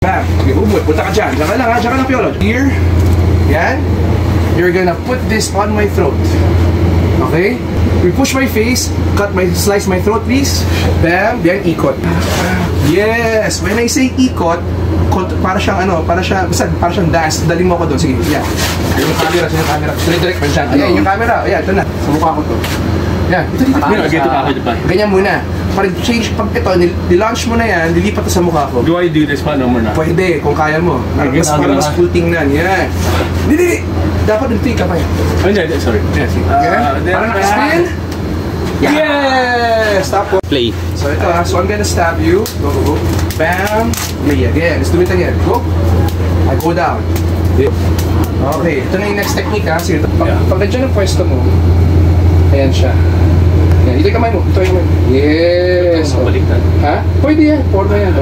Bam. Okay, umut. Punta ka dyan. Diyan ka lang ha. Diyan ka lang, Piolo. Here. Yan. You're gonna put this on my throat. Okay? We push my face. Slice my throat, please. Bam. Yan, ikot. Yes. When I say ikot, para siyang ano, para siyang dance. Dali mo ako doon. Sige, yan. Yung camera, direct pa dyan. Ayan, yung camera. Ayan, ito na. Sa mukha ko to. Yan. Ganyan muna. Para change, pag ito, nilaunch mo na yan, lilipat na sa mukha ko. Do I do this pa naman na? Pwede, kung kaya mo. Para mas cool tingnan. Yan. Hindi. Dapat dito yung kamay. Sorry. Yes. Parang spin. Yes! Stop. Play. So ito so I'm gonna stab you. Go. Bam! Play again. Let's do it again. Go. I go down. Okay, ito na yung next technique ha. Sige, pag nandiyan ang pwesto mo, ayan siya. Yan, ito yung kamay mo. Ito yung kamay mo. Yes! Baliktad. Ha? Pwede yan. Porno yan.